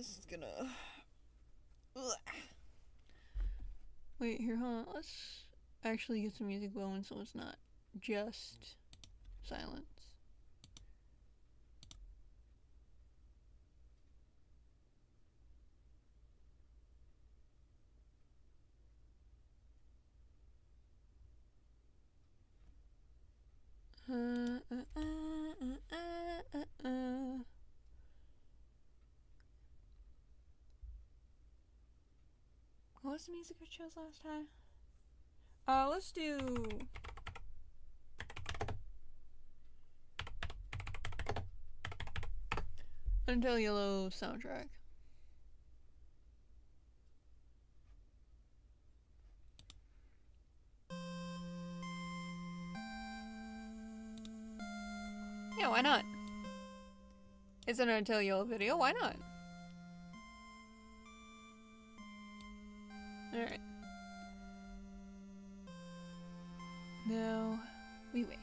just gonna. Ugh. Wait, here, hold on. Let's actually get some music going so it's not just silence. What was the music I chose last time? Let's do... Until Yellow soundtrack. Yeah, why not? It's an Until Yellow video, why not? Alright. Now, we wait.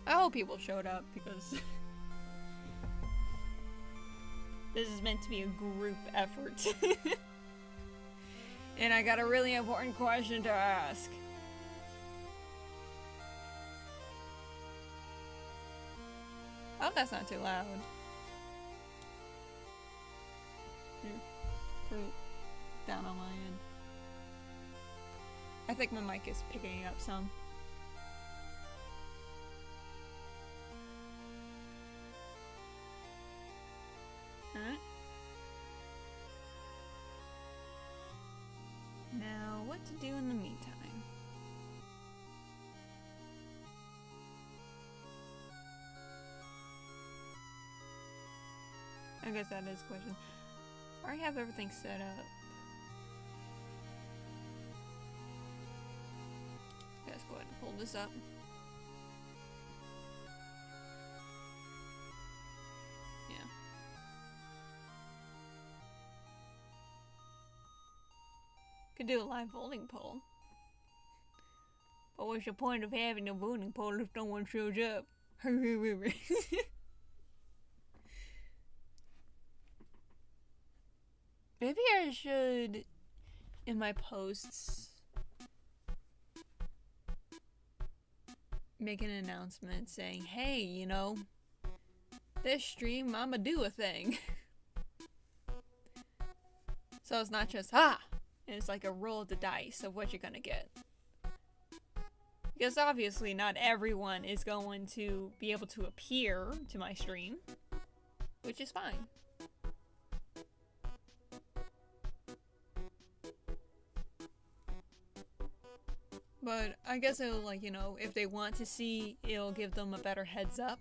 I hope people showed up because this is meant to be a group effort. And I got a really important question to ask. I hope that's not too loud. Down on my end. I think my mic is picking up some. Alright. Now, what to do in the meantime? I guess that is a question. I already have everything set up. Let's go ahead and pull this up. Yeah. Could do a live voting poll. But what's the point of having a voting poll if no one shows up? Maybe I should, in my posts, make an announcement saying, hey, you know, this stream, I'ma do a thing. So it's not just, and it's like a roll of the dice of what you're gonna get. Because obviously not everyone is going to be able to appear to my stream, which is fine. But I guess it'll, like, you know, if they want to see, it'll give them a better heads up.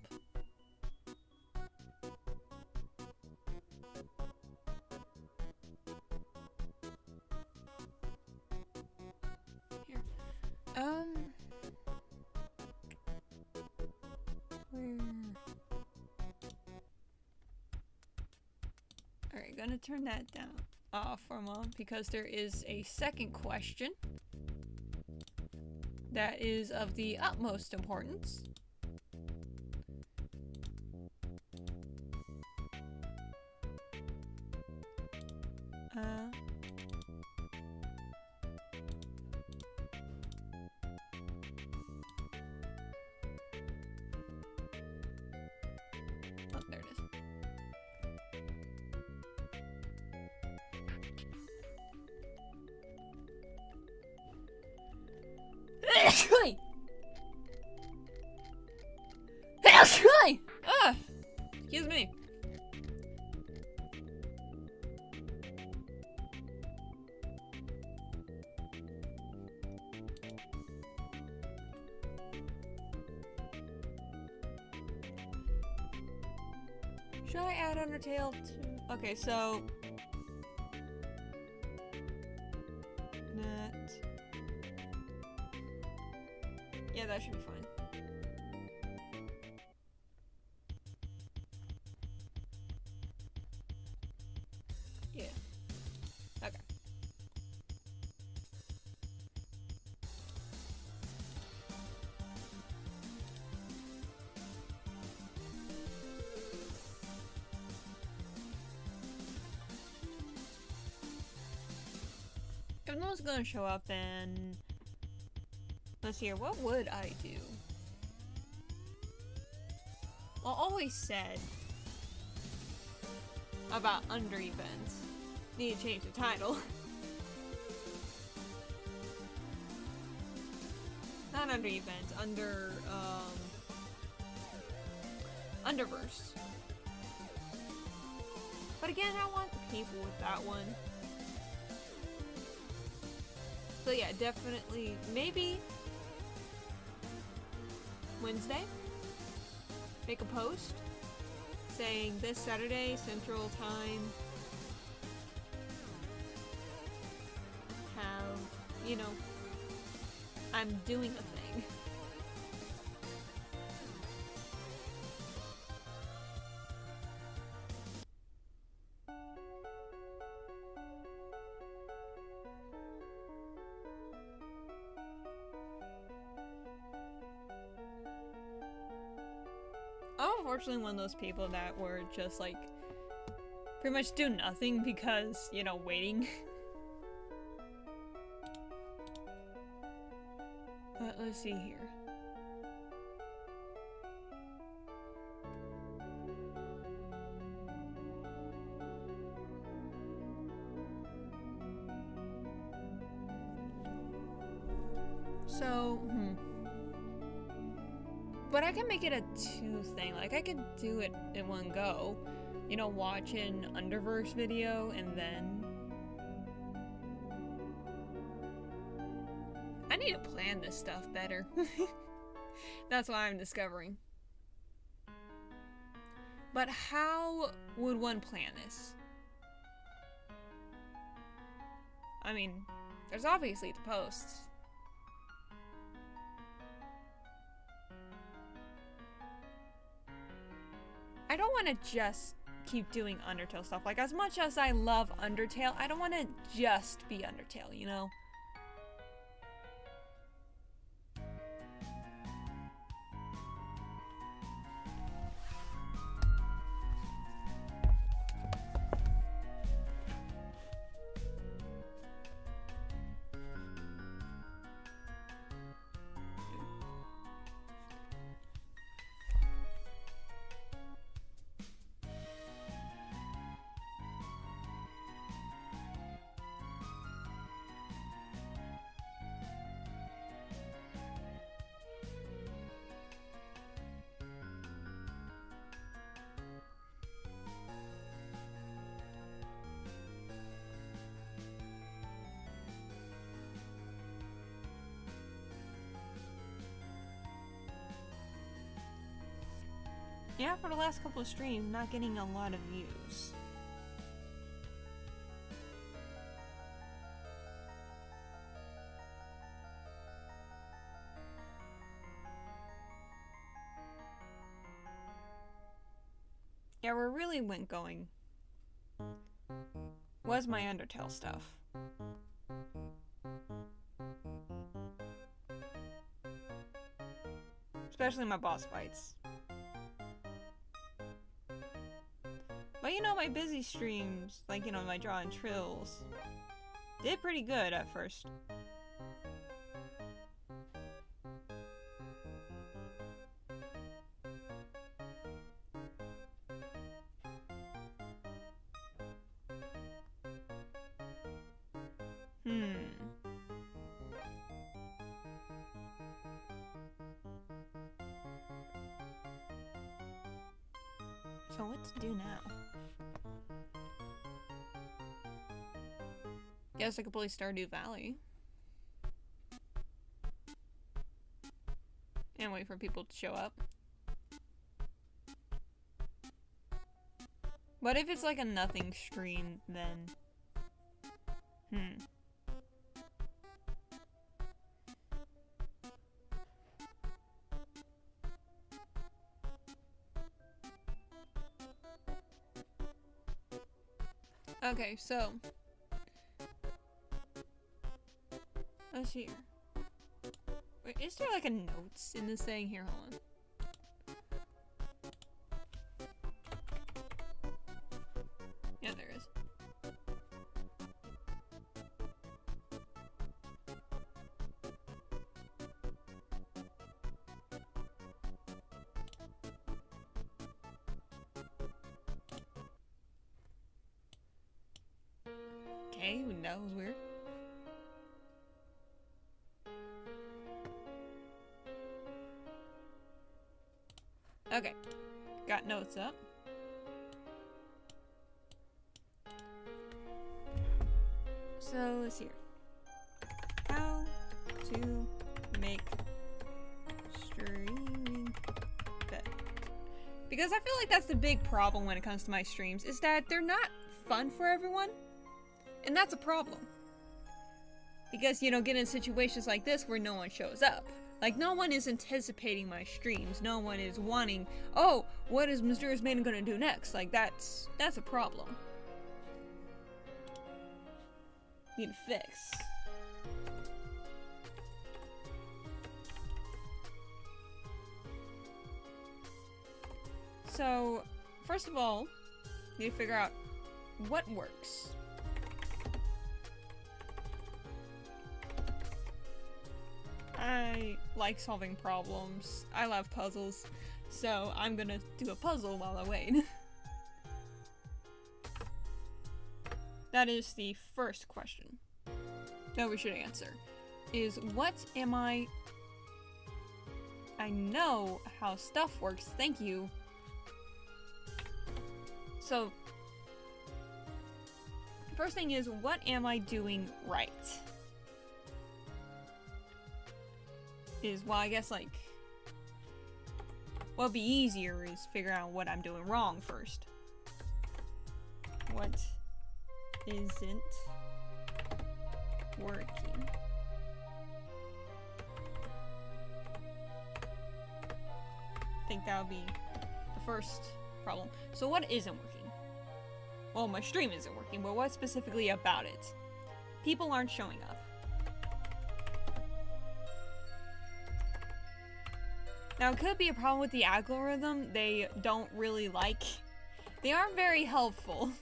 Here. Where? Alright, gonna turn that down off for a moment because there is a second question that is of the utmost importance. Oh, there it is. Excuse me. Should I add Undertale to... Okay, so... Yeah, that should be fine. Yeah. Okay. if no one's gonna show up, then let's see here. What would I do? Well, always said about under events. Need to change the title. Not under events, under Underverse. But again, I want people with that one. So yeah, definitely, maybe Wednesday, make a post saying this Saturday, Central Time, have, you know, I'm doing a thing. I'm unfortunately one of those people that were just like pretty much do nothing because, you know, waiting. But let's see here. So, but I can make it a 2 thing. Like, I could do it in one go. You know, watch an Underverse video and then... I need to plan this stuff better. That's what I'm discovering. But how would one plan this? I mean, there's obviously the posts. I don't want to just keep doing Undertale stuff. Like, as much as I love Undertale, I don't want to just be Undertale, you know? Yeah, for the last couple of streams, not getting a lot of views. Yeah, where really went going was my Undertale stuff. Especially my boss fights. But you know, my busy streams, like, you know, my Draw and Trills, did pretty good at first. So what to do now? Guess I could play Stardew Valley. And wait for people to show up. But if it's like a nothing stream, then... Okay, so... let's see here. Wait, is there like a notes in this thing? Here, hold on. Yeah, there is. Okay, that was weird. Okay, got notes up. So let's see here. How to make streaming better. Because I feel like that's the big problem when it comes to my streams, is that they're not fun for everyone. And that's a problem. Because, you know, get in situations like this where no one shows up. Like, no one is anticipating my streams. No one is wanting, oh, what is Mysterious Maiden gonna do next? Like, that's a problem. Need to fix. So, first of all, you need to figure out what works. I like solving problems. I love puzzles. So I'm gonna do a puzzle while I wait. That is the first question that we should answer. Is what am I know how stuff works, thank you. So, first thing is, what am I doing right? Well, I guess, like, what'd be easier is figure out what I'm doing wrong first. What isn't working? I think that would be the first problem. So what isn't working? Well, my stream isn't working, but what specifically about it? People aren't showing up. Now, it could be a problem with the algorithm. They don't really like... They aren't very helpful.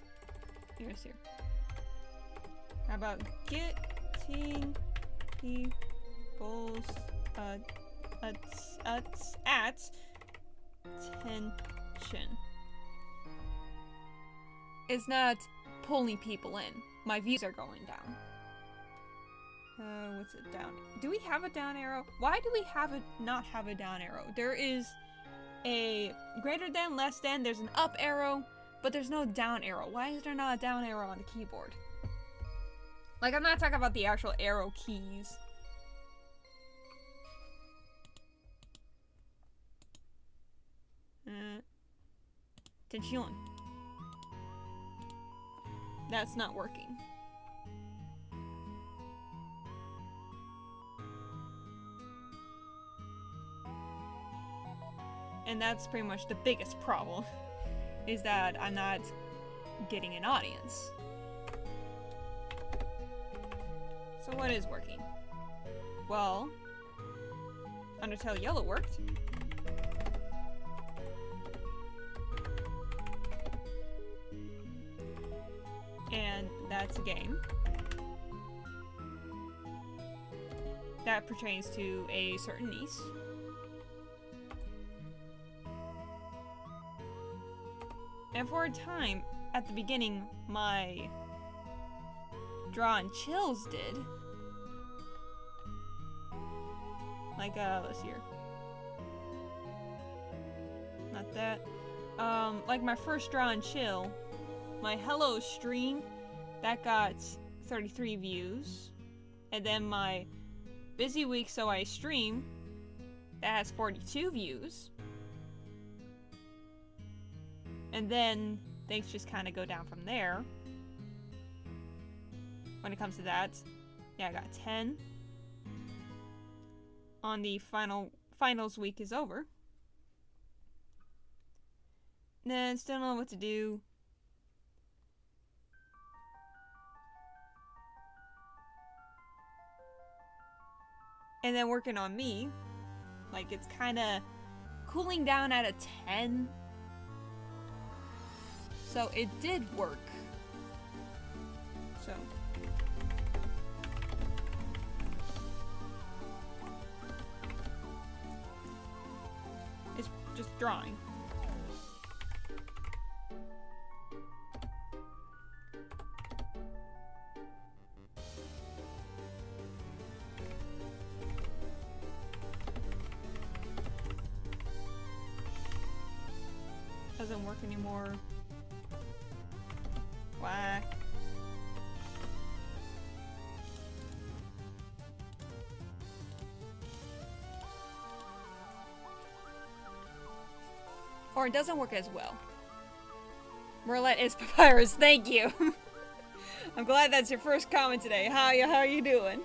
Here's here. How about getting people's attention? It's not pulling people in. My views are going down. What's it down? Do we have a down arrow? Why do we not have a down arrow? There is a greater than, less than, there's an up arrow, but there's no down arrow. Why is there not a down arrow on the keyboard? Like, I'm not talking about the actual arrow keys. Attention. That's not working. And that's pretty much the biggest problem, is that I'm not getting an audience. So what is working? Well, Undertale Yellow worked. And that's a game that pertains to a certain niece. And for a time, at the beginning, my Draw and Chills did. Like, let's see here. Not that. Like my first Draw and Chill, my Hello stream, that got 33 views. And then my Busy Week So I Stream, that has 42 views. And then things just kind of go down from there. When it comes to that, yeah, I got 10. On the finals week is over. Then still don't know what to do. And then working on me, like, it's kind of cooling down at a 10. So it did work. So. It's just drawing. doesn't work anymore. Why? Or it doesn't work as well. Merlet is Papyrus, thank you! I'm glad that's your first comment today. How are you doing?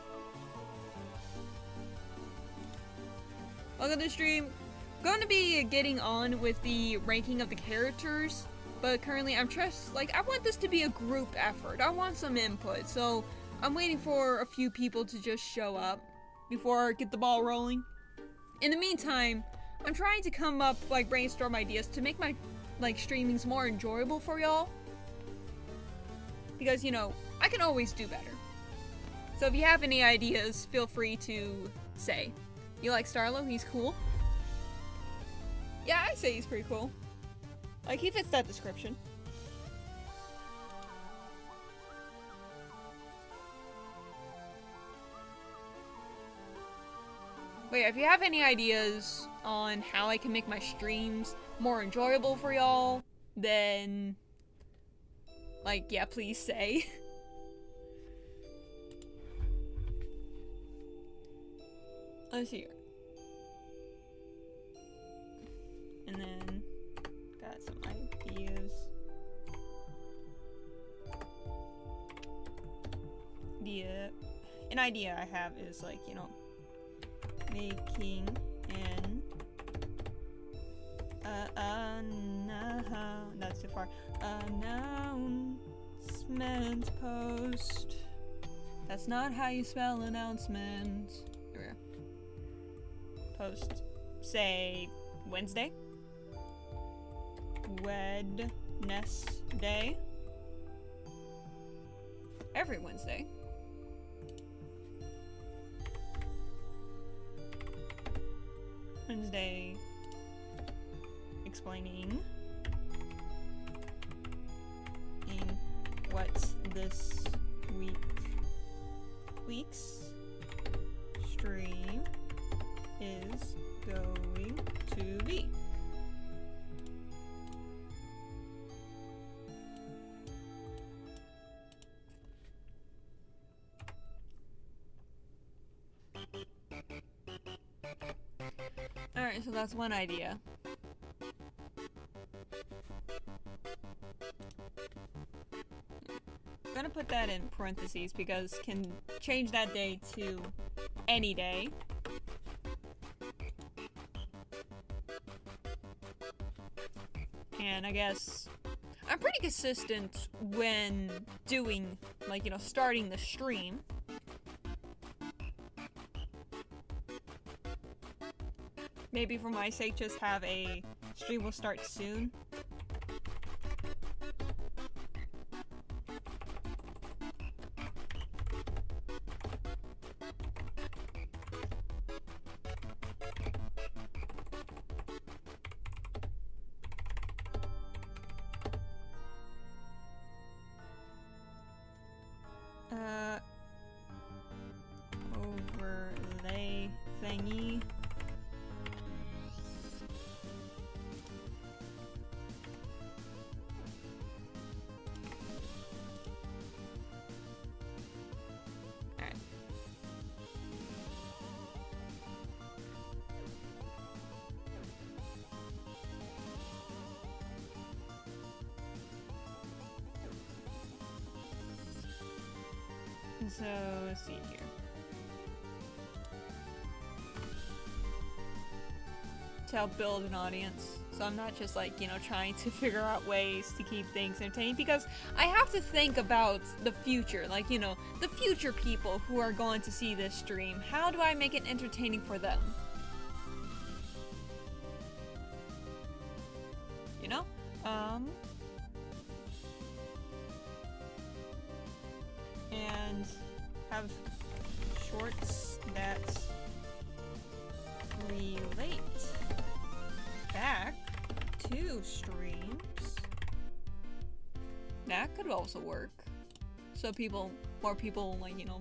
Welcome to the stream. Going to be getting on with the ranking of the characters, but currently I'm I want this to be a group effort. I want some input, so I'm waiting for a few people to just show up before I get the ball rolling. In the meantime, I'm trying to come up, brainstorm ideas to make my, streamings more enjoyable for y'all. Because, I can always do better. So if you have any ideas, feel free to say. You like Starlo? He's cool. Yeah, I say he's pretty cool. He fits that description. But yeah, if you have any ideas on how I can make my streams more enjoyable for y'all, then, yeah, please say. Let's see here. And then, got some ideas. An idea I have is, making that's too far. Announcement post. That's not how you spell announcement. Here we go. Post, say, Wednesday. Wednesday. Every Wednesday. Wednesday explaining in what this week's stream is going to be. Alright, so that's one idea. I'm gonna put that in parentheses because can change that day to any day. And I guess I'm pretty consistent when doing, starting the stream. Maybe for my sake, just have a stream will start soon. Overlay thingy. So, let's see here. To help build an audience. So I'm not just trying to figure out ways to keep things entertaining, because I have to think about the future, the future people who are going to see this stream. How do I make it entertaining for them? And have shorts that relate back to streams. That could also work. So more people,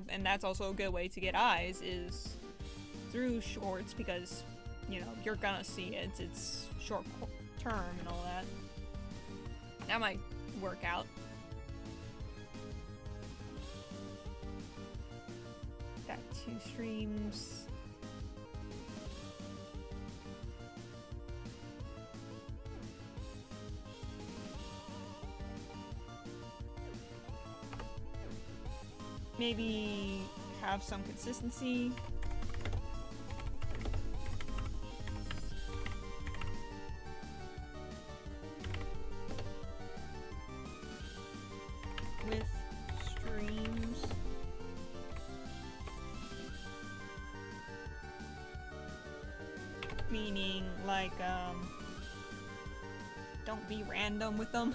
and that's also a good way to get eyes is through shorts, because, you're gonna see it. It's short term and all that. That might work out. Got 2 streams. Maybe have some consistency. With streams. Meaning, like, don't be random with them.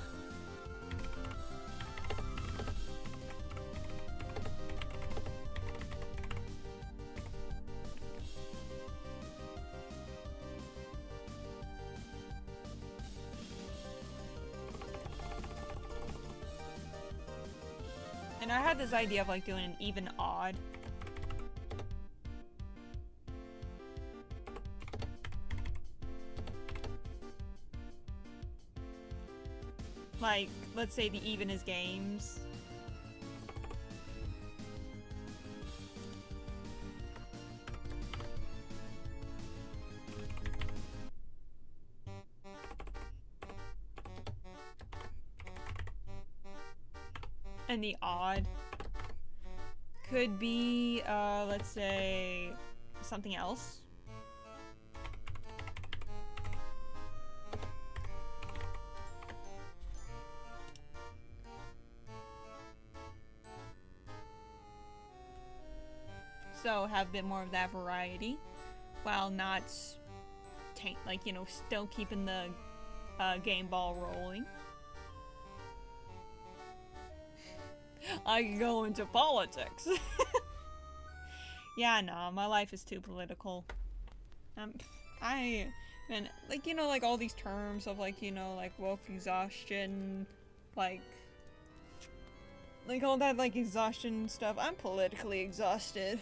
And I had this idea of like doing an even odd. Like, let's say the even is games. And the odd could be, let's say, something else. So have a bit more of that variety, while not like, you know, still keeping the game ball rolling. I can go into politics. Yeah, no, my life is too political. And like, you know, like all these terms of like, you know, like woke exhaustion, like all that like exhaustion stuff. I'm politically exhausted.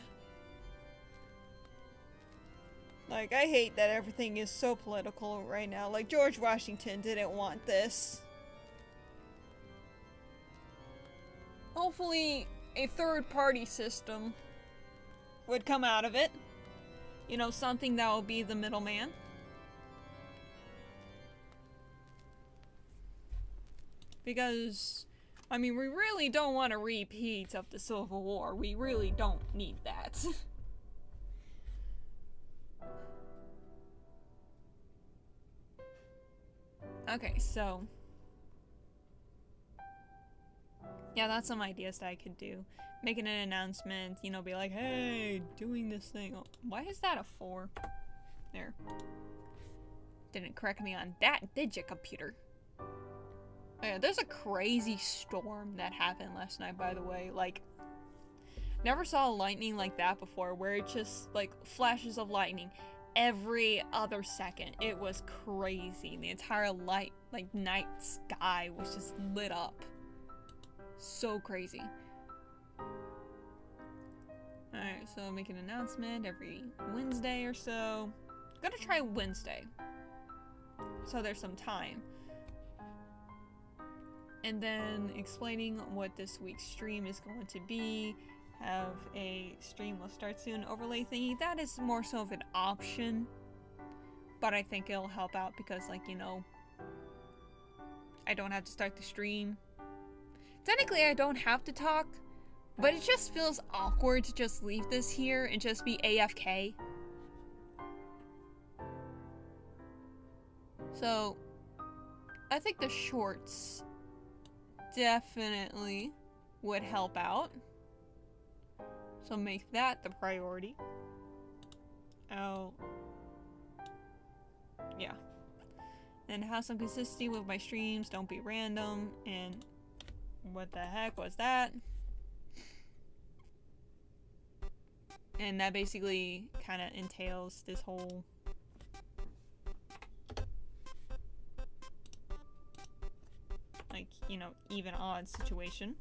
Like, I hate that everything is so political right now. Like, George Washington didn't want this. Hopefully, a third-party system would come out of it. You know, something that will be the middleman. Because, I mean, we really don't want a repeat of the Civil War. We really don't need that. Okay, so... yeah, that's some ideas that I could do. Making an announcement, you know, be like, hey, doing this thing. Oh, why is that a 4? There. Didn't correct me on that, did ya, computer? Oh yeah, there's a crazy storm that happened last night, by the way. Like, never saw lightning like that before, where it just, like, flashes of lightning every other second. It was crazy. The entire night sky was just lit up. So crazy. Alright, so make an announcement every Wednesday or so. I'm gonna try Wednesday, so there's some time. And then explaining what this week's stream is going to be. Have a stream will start soon overlay thingy. That is more so of an option, but I think it'll help out because, like, you know, I don't have to start the stream. Technically, I don't have to talk, but it just feels awkward to just leave this here and just be AFK. So, I think the shorts definitely would help out. So make that the priority. Oh. Yeah. And have some consistency with my streams, don't be random, and what the heck was that? And that basically kind of entails this whole like, you know, even odd situation.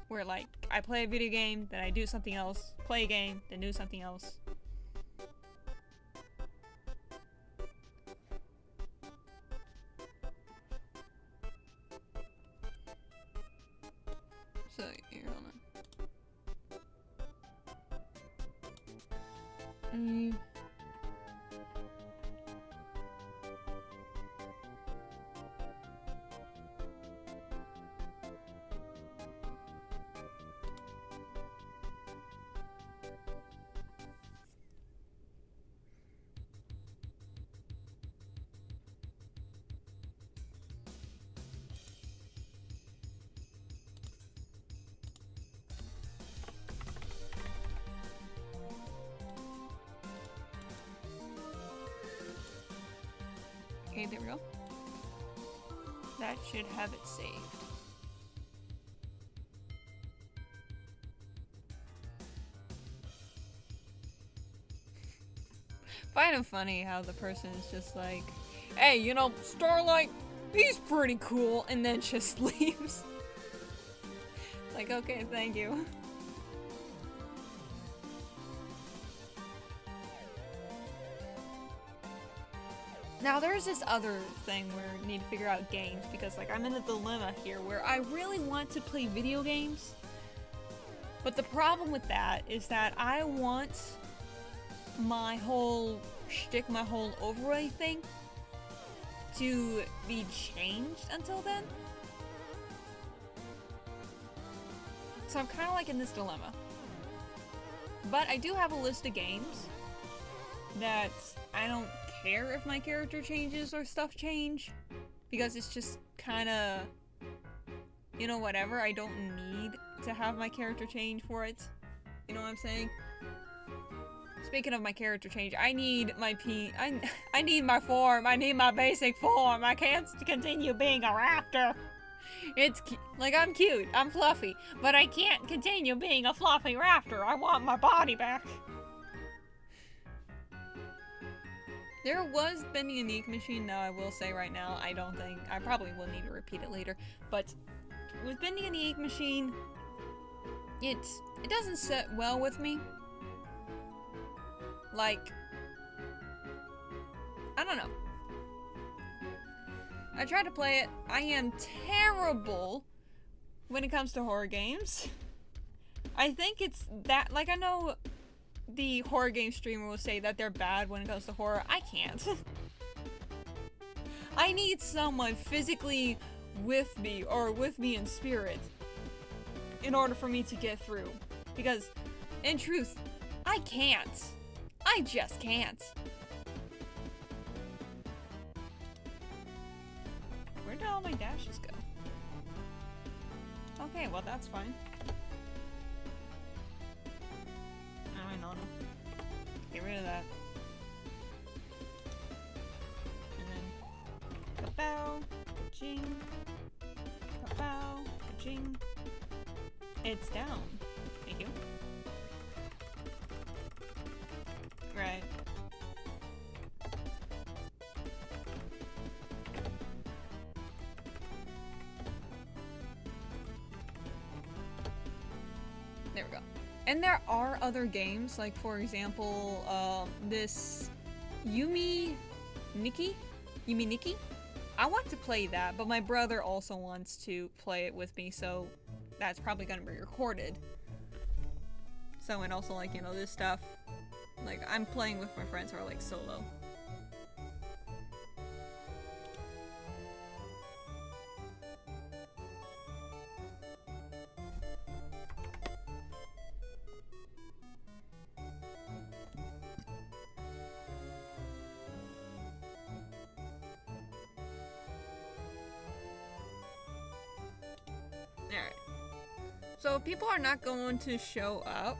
Where, like, I play a video game, then I do something else, play a game, then do something else. here, hold on. Okay, there we go. That should have it saved. Find it funny how the person is just like, hey, you know, Starlight, he's pretty cool, and then just leaves. Like, okay, thank you. Now there's this other thing where we need to figure out games, because like I'm in a dilemma here where I really want to play video games, but the problem with that is that I want my whole shtick, my whole overlay thing to be changed until then. So I'm kind of like in this dilemma. But I do have a list of games that I don't care if my character changes or stuff change, because it's just kind of, you know, whatever. I don't need to have my character change for it. You know what I'm saying? Speaking of my character change, I need my I need my form. I need my basic form. I can't continue being a raptor. It's like, I'm cute, I'm fluffy, but I can't continue being a fluffy raptor. I want my body back. There was Bending a Ink Machine, though, I will say right now, I probably will need to repeat it later, but with Bending a Ink Machine, it doesn't sit well with me. Like, I don't know. I tried to play it. I am terrible when it comes to horror games. I think it's that, like, I know the horror game streamer will say that they're bad when it comes to horror. I can't. I need someone physically with me, or with me in spirit, in order for me to get through. Because, in truth, I can't. I just can't. Where did all my dashes go? Okay, well that's fine. No. Get rid of that. And then kapow, ka-ching, kapow, ka-ching. It's down. Thank you. Right. There we go. And there are other games, like for example, this Yume Nikki? I want to play that, but my brother also wants to play it with me, so that's probably gonna be recorded. So, and also, like, you know, this stuff, like, I'm playing with my friends who are, like, solo. Alright. So if people are not going to show up,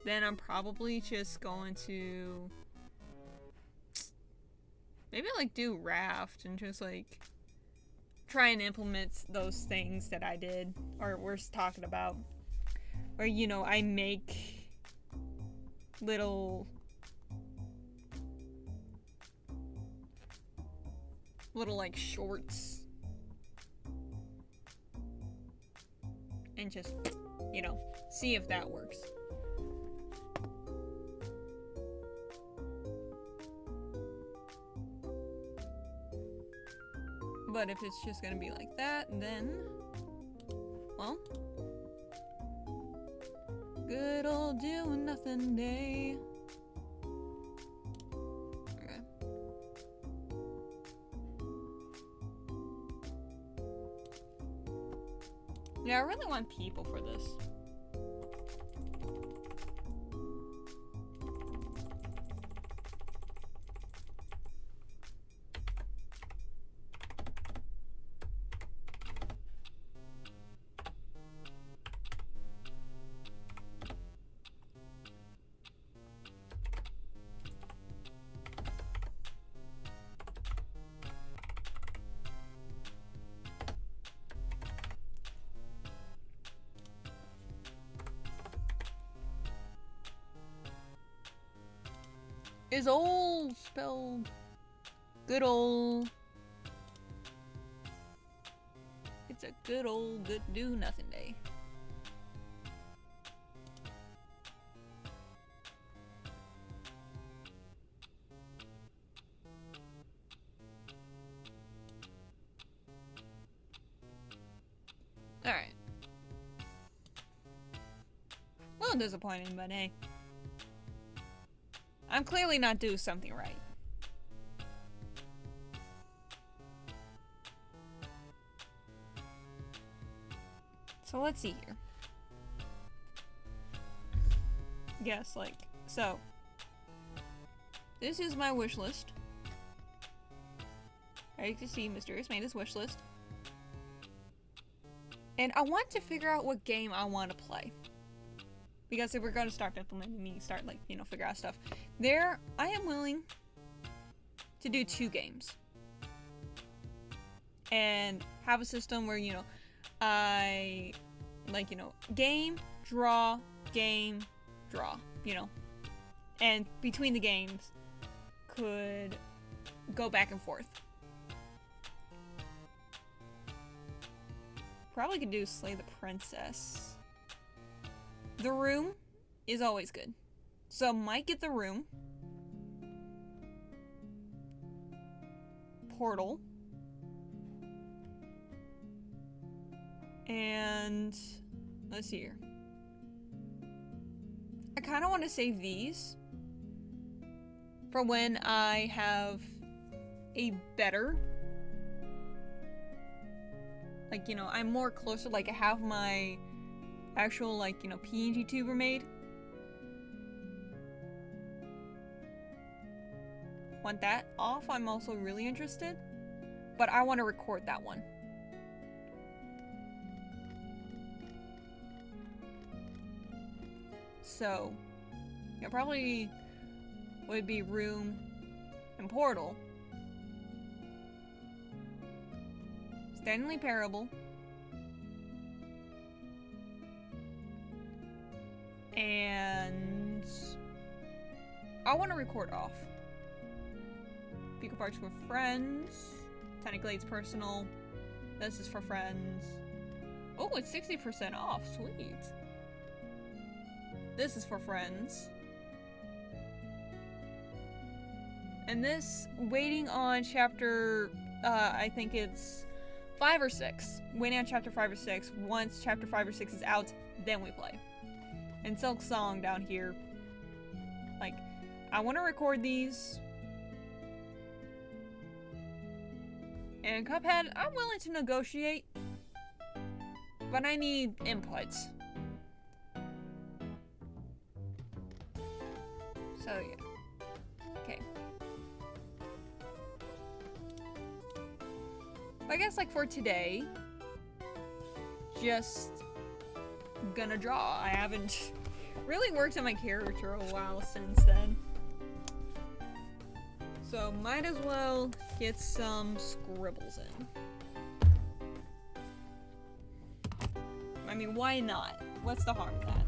then I'm probably just going to maybe like do Raft and just like try and implement those things that I did or we're talking about. Where, you know, I make little like shorts and just, you know, see if that works. But if it's just gonna be like that, then, well, good old doing nothing day. Okay. Yeah, I really want people for this. Is old spelled good old? It's a good old good do nothing day. Alright. A little disappointing, but hey. I'm clearly not doing something right. So let's see here. Yes, like, so. This is my wish list. As you can see, Mysterious made his wish list. And I want to figure out what game I want to play. Because if we're going to start implementing me, start, like, you know, figure out stuff. I am willing to do 2 games. And have a system where, you know, I, like, you know, game, draw, you know. And between the games, could go back and forth. Probably could do Slay the Princess. The Room is always good. So might get The Room. Portal. And let's see here. I kind of want to save these for when I have a better, like, you know, I'm more closer, like I have my actual, like, you know, PNG tuber made. Want that off, I'm also really interested. But I want to record that one. So, yeah, probably would be Room and Portal. Stanley Parable. And I want to record off. Pico Parks for friends. Tiny Glades personal. This is for friends. Oh, it's 60% off. Sweet. This is for friends. And this, waiting on chapter, I think it's 5 or 6. Waiting on chapter 5 or 6. Once chapter 5 or 6 is out, then we play. And Silk Song down here. Like, I want to record these. And Cuphead, I'm willing to negotiate. But I need inputs. So, yeah. Okay. I guess, like, for today, just gonna draw. I haven't really worked on my character a while since then. So, might as well get some scribbles in. I mean, why not? What's the harm in that?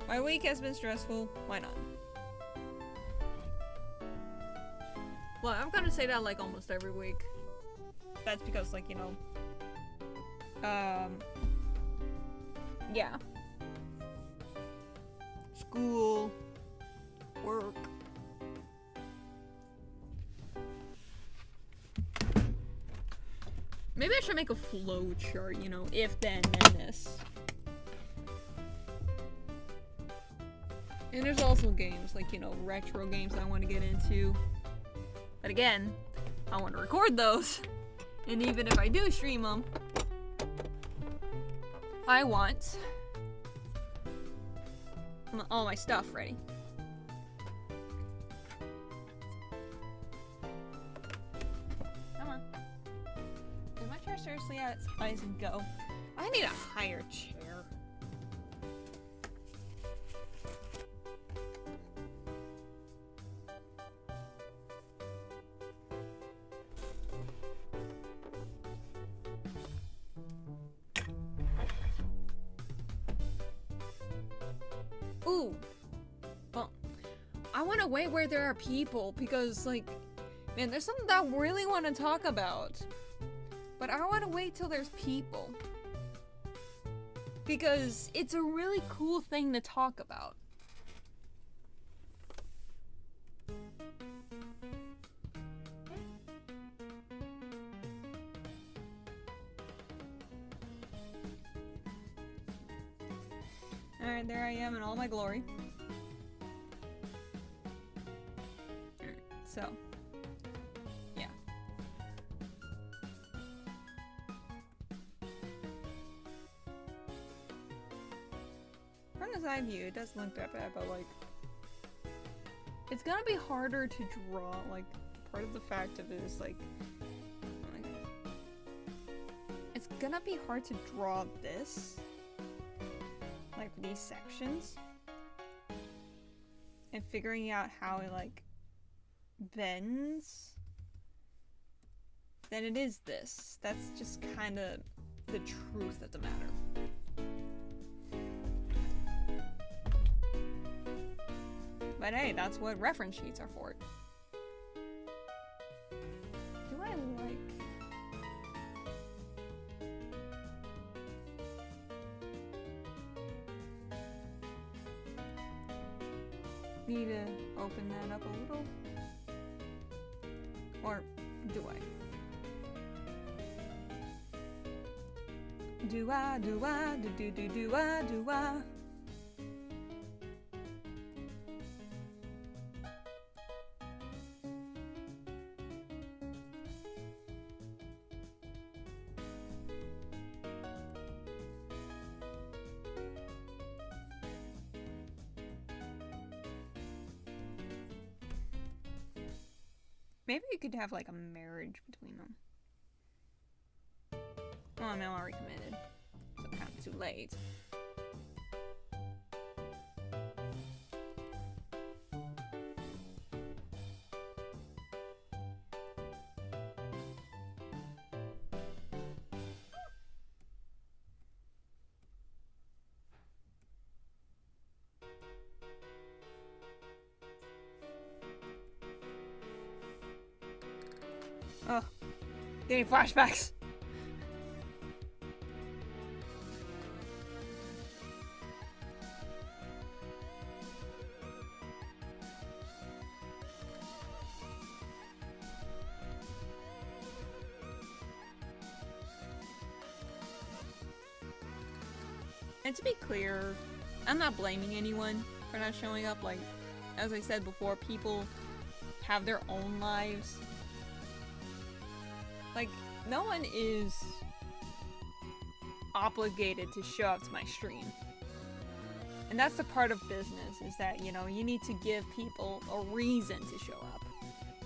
My week has been stressful. Why not? Well, I'm gonna say that like almost every week. That's because, like, you know, yeah. School, work. Maybe I should make a flow chart, you know, if then this. And there's also games like, you know, retro games I want to get into. But again, I want to record those. And even if I do stream them, I want all my stuff ready. Come on. Is my chair seriously at its highs and go? I need a higher chair. Ooh. Well, I want to wait where there are people because, like, man, there's something that I really want to talk about. But I want to wait till there's people. Because it's a really cool thing to talk about. Alright, there I am in all my glory. Alright, so. Yeah. From the side view, it doesn't look that bad, but like... It's gonna be harder to draw, like, part of the fact of it is like... It's gonna be hard to draw this. Like these sections and figuring out how it like bends, then it is this. That's just kind of the truth of the matter. But hey, that's what reference sheets are for. Do I like... Need to open that up a little? Or do I? Do I, do I? Maybe you could have like a marriage between them. Well, I'm already committed, so kind of too late. Oh, getting flashbacks. And to be clear, I'm not blaming anyone for not showing up. Like, as I said before, people have their own lives. Like, no one is obligated to show up to my stream. And that's the part of business, is that, you know, you need to give people a reason to show up.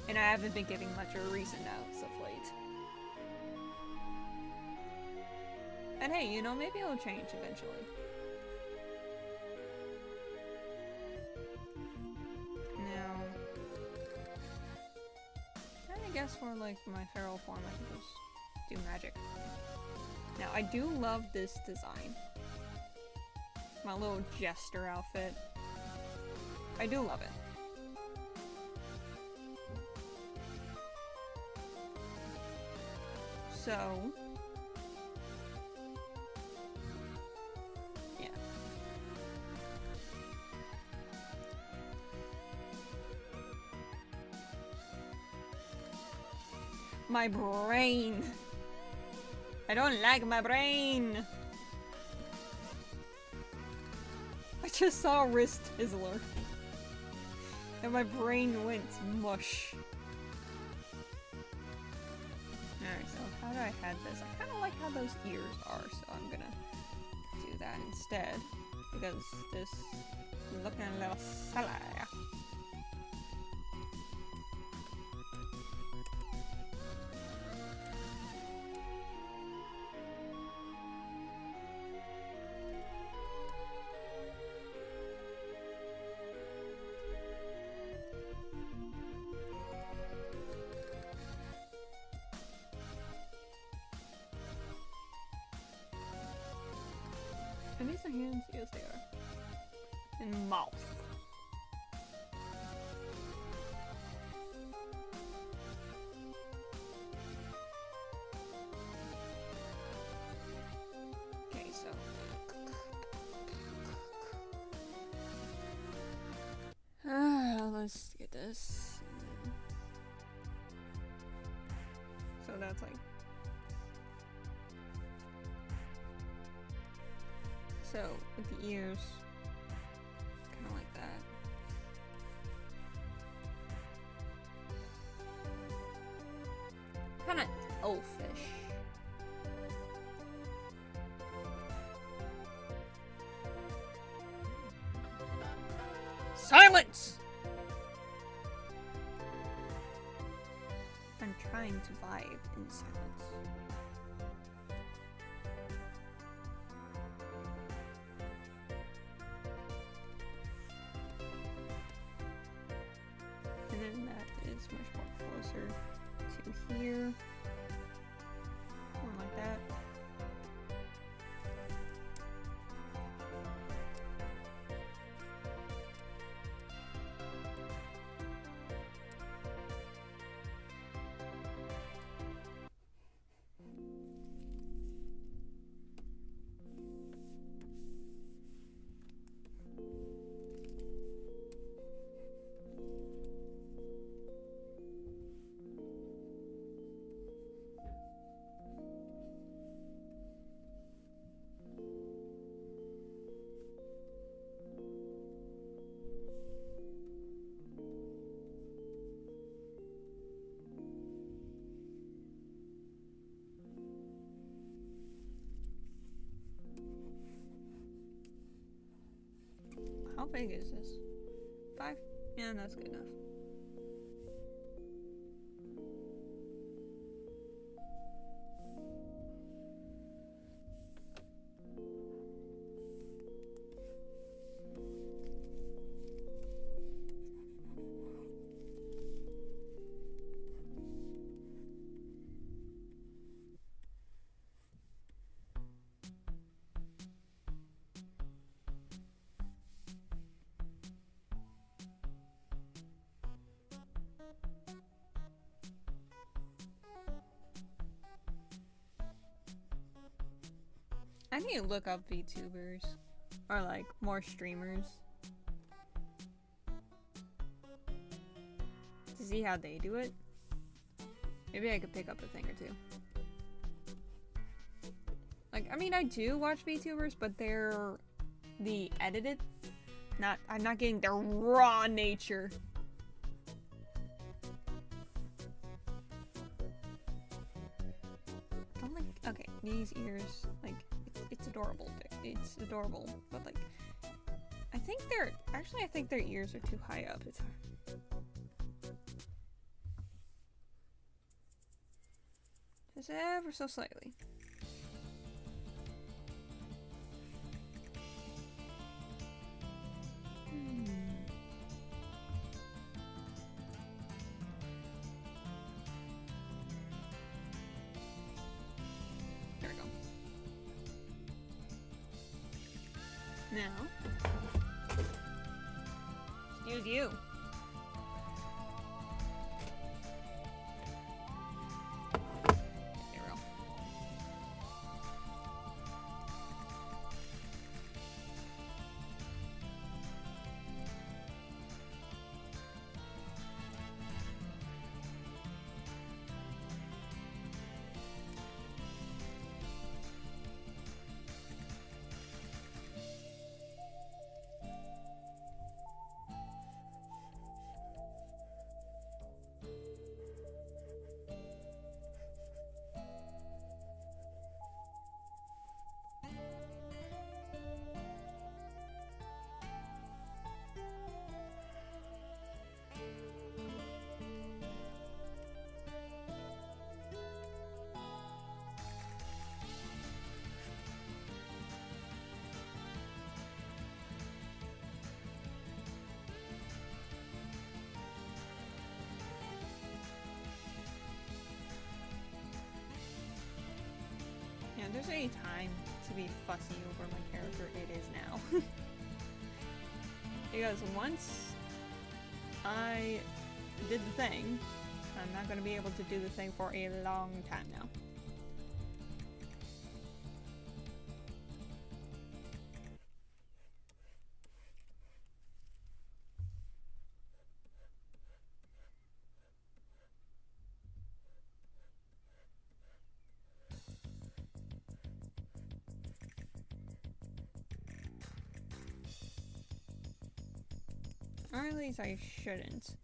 And I haven't been giving much of a reason now, so of late. And hey, you know, maybe it'll change eventually. Now, I guess for like my feral form, I can just do magic. Now, I do love this design. My little jester outfit. I do love it. So, yeah. My brain. I don't like my brain. I just saw a wrist Tizzler. And my brain went mush. Alright, so how do I head this? I kind of like how those ears are, so I'm gonna do that instead. Because this is looking a little silly. Are these the hands? Yes, they are. And mouth. Okay, so. Let's get this. So that's like. So, with the ears, kind of like that. Kind of oafish. Silence! I'm trying to vibe in silence. And then that is much more closer to here. One like that. How big is this? 5? Yeah, that's good enough. I need to look up VTubers or like more streamers to see how they do it. Maybe I could pick up a thing or two. Like, I mean, I do watch VTubers, but they're the edited. I'm not getting their raw nature. I'm like, okay, these ears, like, it's adorable. It's adorable, but like, I think their ears are too high up. It's just ever so slightly. There we go. Now, excuse you. There we go. there's any time to be fussy over my character, it is now. Because once I did the thing, I'm not going to be able to do the thing for a long time now. Or at least I shouldn't.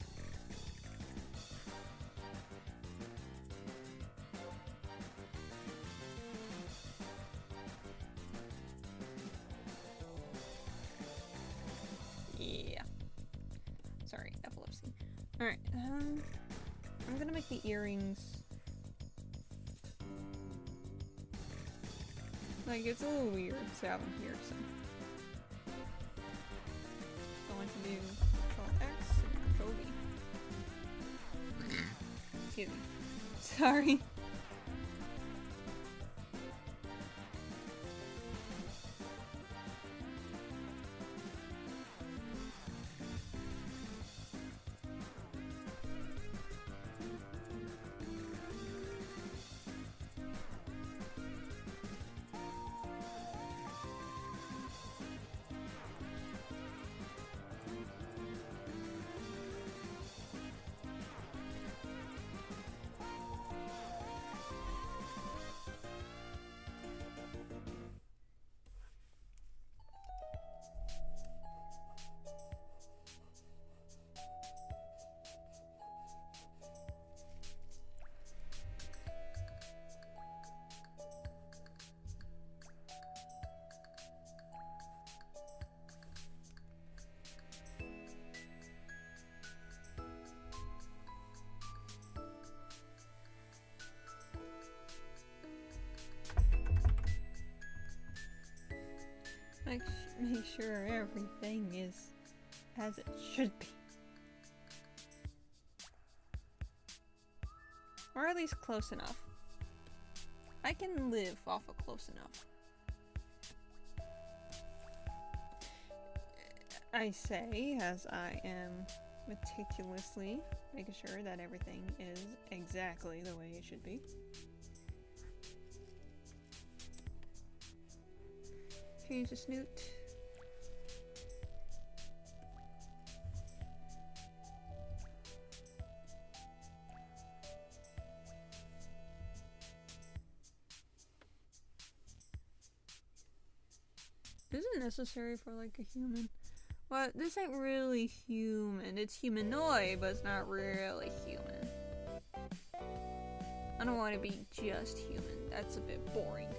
Yeah. Sorry, epilepsy. Alright, I'm gonna make the earrings. Like, it's a little weird to have them here, so. Going to do Control X and Control V. Excuse me. Sorry. Make sure everything is as it should be. Or at least close enough. I can live off of close enough. I say as I am meticulously making sure that everything is exactly the way it should be. Change the snoot. This isn't necessary for like a human. Well, this ain't really human. It's humanoid, but it's not really human. I don't want to be just human. That's a bit boring.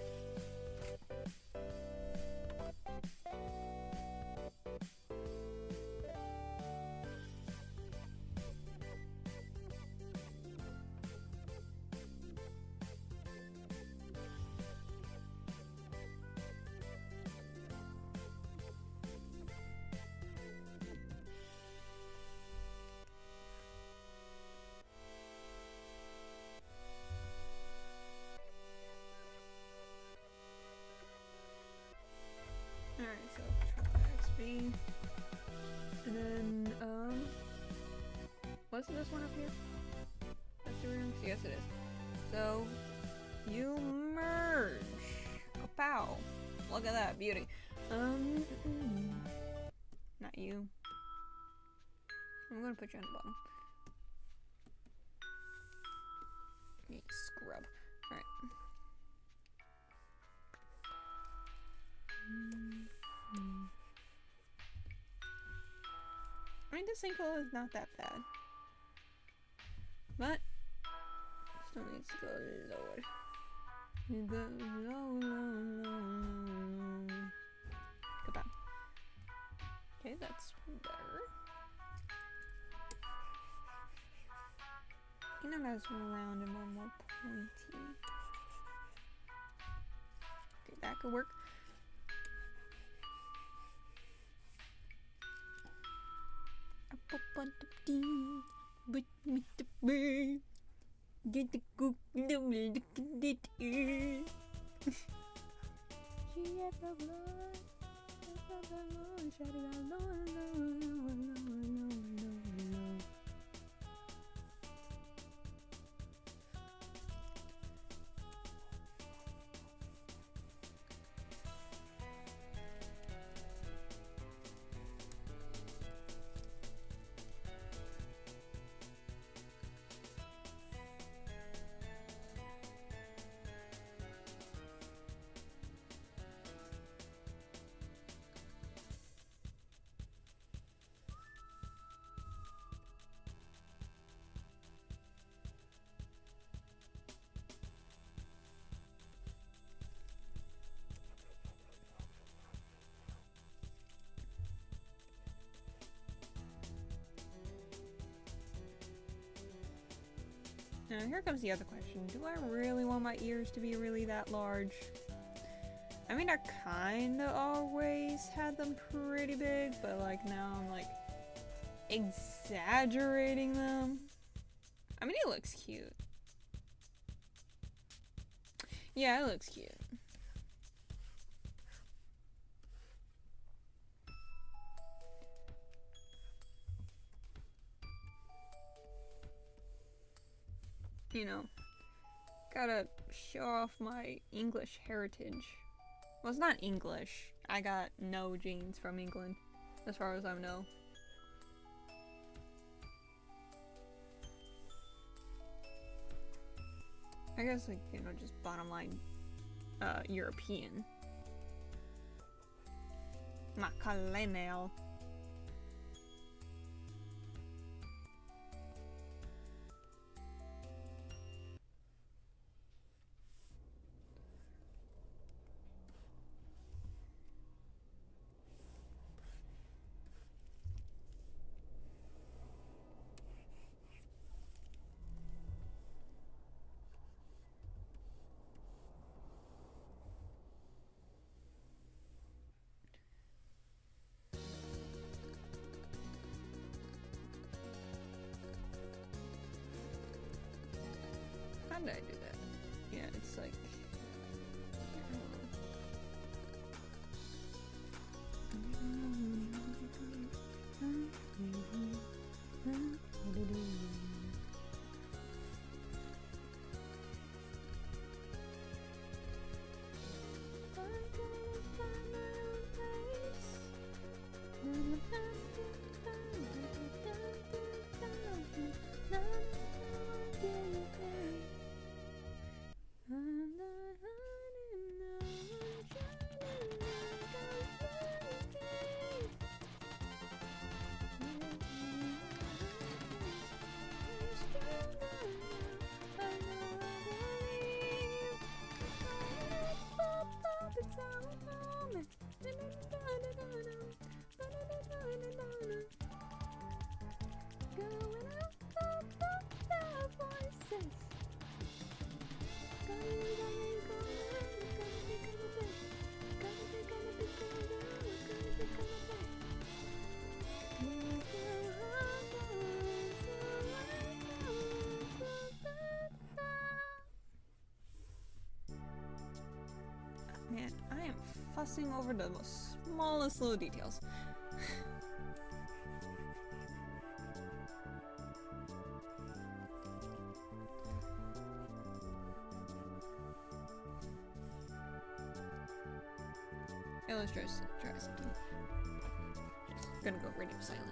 Alright, so Control XB. And then, wasn't this one up here? That's the room? Yes, it is. So, you merge. Kapow. Look at that beauty. Not you. I'm gonna put you on the bottom. You scrub. Alright. I mean, this sinkhole is not that bad. But, still needs to go lower. You go low, low, low, low. Goodbye. Okay, that's better. You know that's round and one more pointy. Okay, that could work. Get the cook. Now, here comes the other question. Do I really want my ears to be really that large? I mean, I kinda always had them pretty big, but like now I'm like exaggerating them. I mean, it looks cute. Yeah, it looks cute. You know, gotta show off my English heritage. Well, it's not English. I got no genes from England, as far as I know. I guess, like, you know, just bottom line, European. Macalenel. How did I do that? Yeah, it's like... Man, I am fussing over the most smallest little details. Hey, let's try something. Just gonna go radio silent.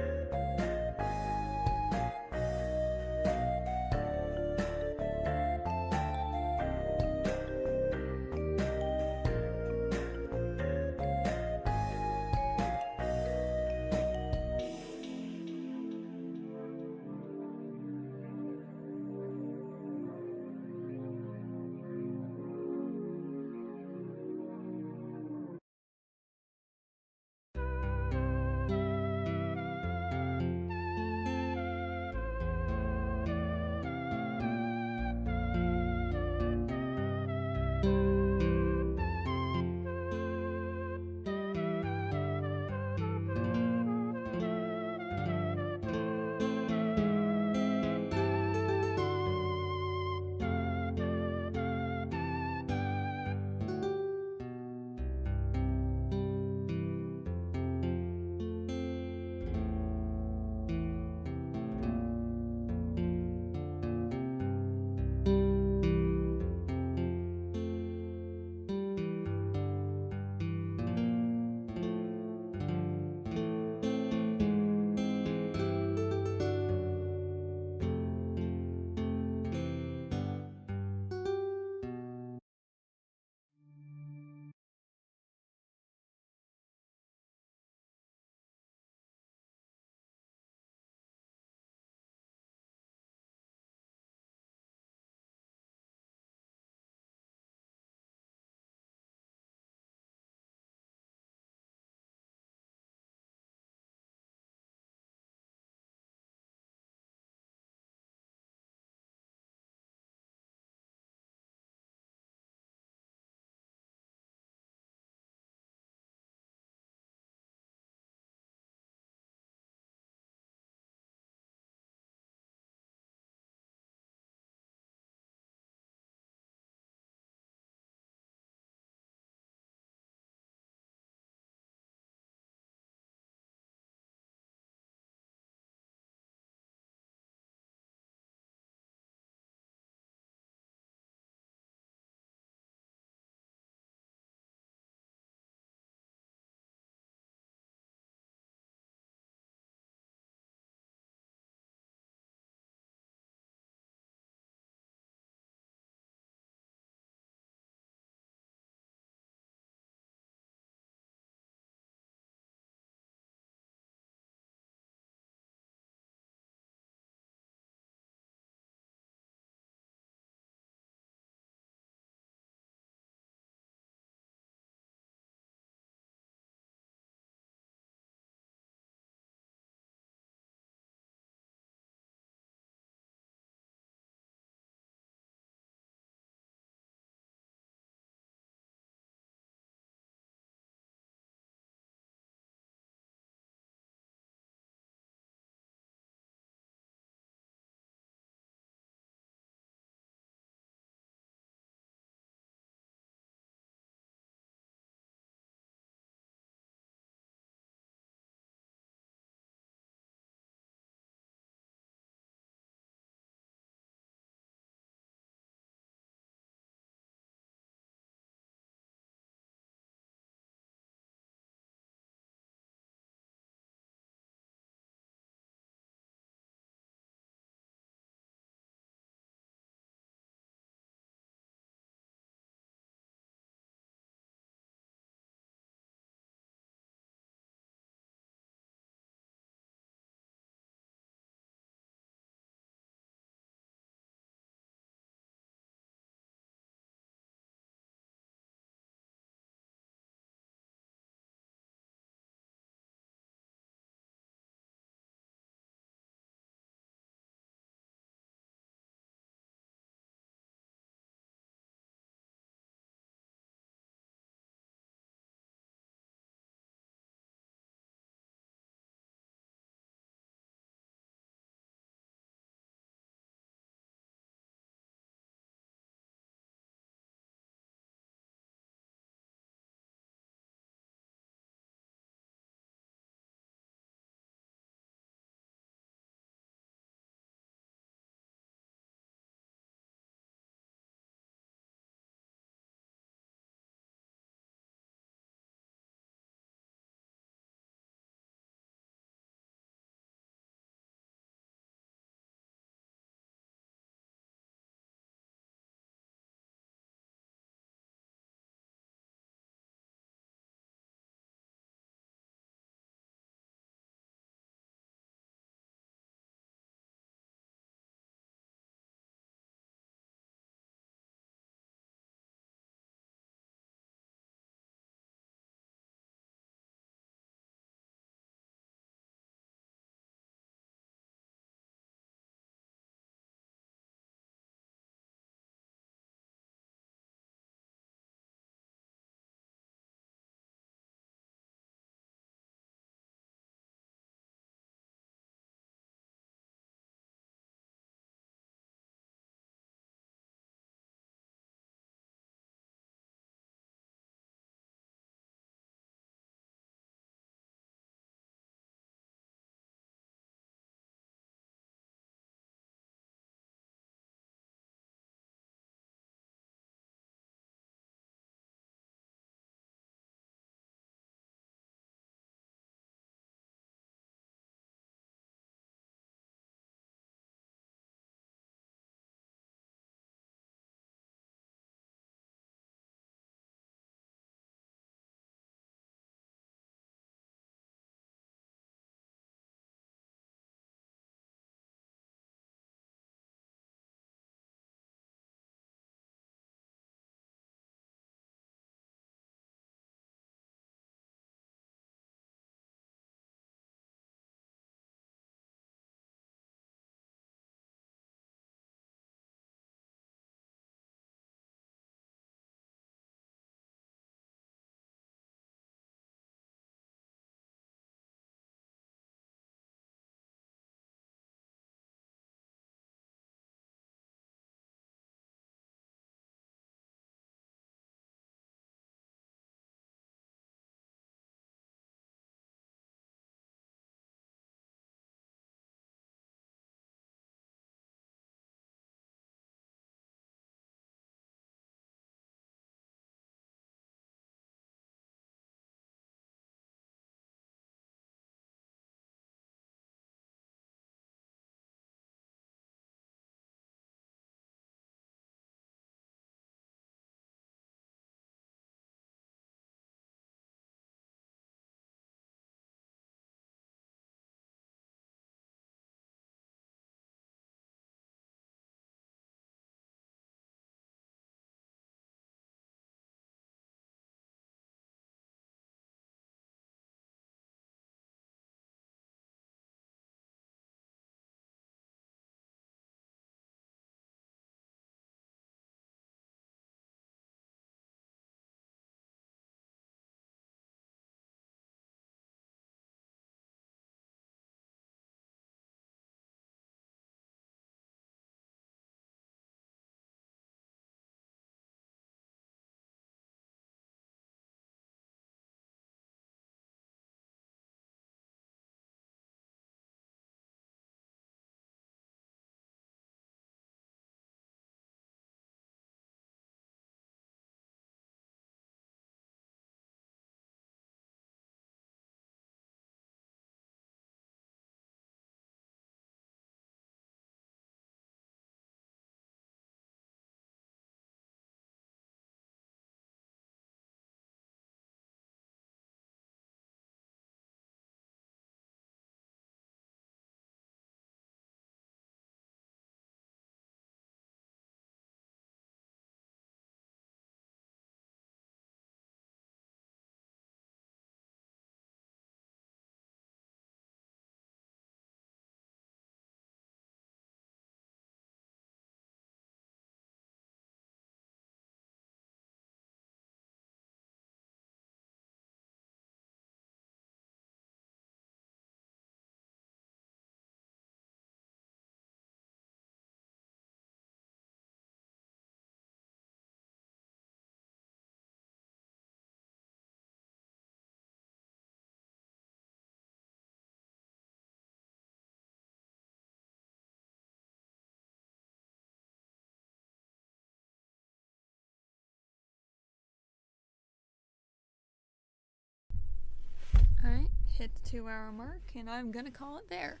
hit the 2-hour mark, and I'm gonna call it there.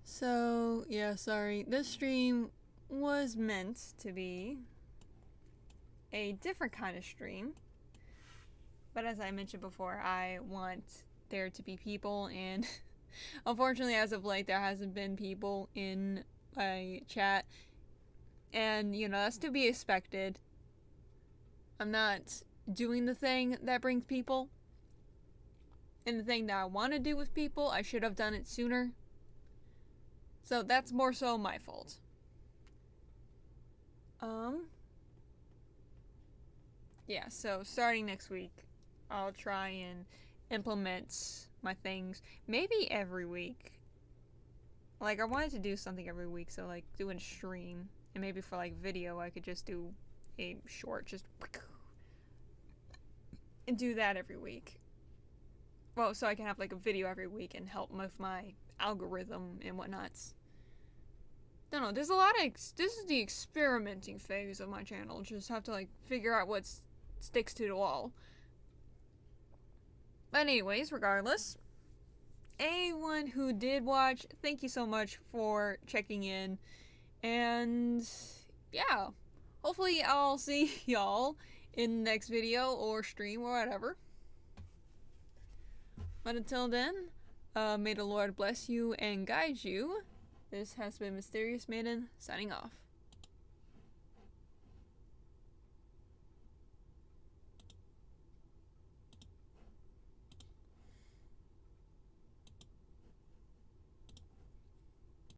So, yeah, sorry. This stream was meant to be a different kind of stream. But as I mentioned before, I want there to be people, and unfortunately, as of late, there hasn't been people in my chat. And, you know, that's to be expected. I'm not doing the thing that brings people. And the thing that I want to do with people, I should have done it sooner. So that's more so my fault. Yeah, so starting next week, I'll try and implement my things. Maybe every week. Like, I wanted to do something every week, so like doing a stream. And maybe for like video, I could just do a short, just and do that every week. Well, so I can have like a video every week and help with my algorithm and whatnots. Don't know, there's a lot of, this is the experimenting phase of my channel. Just have to like figure out what sticks to the wall. But anyways, regardless, anyone who did watch, thank you so much for checking in. And yeah, hopefully I'll see y'all in the next video or stream or whatever. But until then, may the Lord bless you and guide you. This has been Mysterious Maiden, signing off.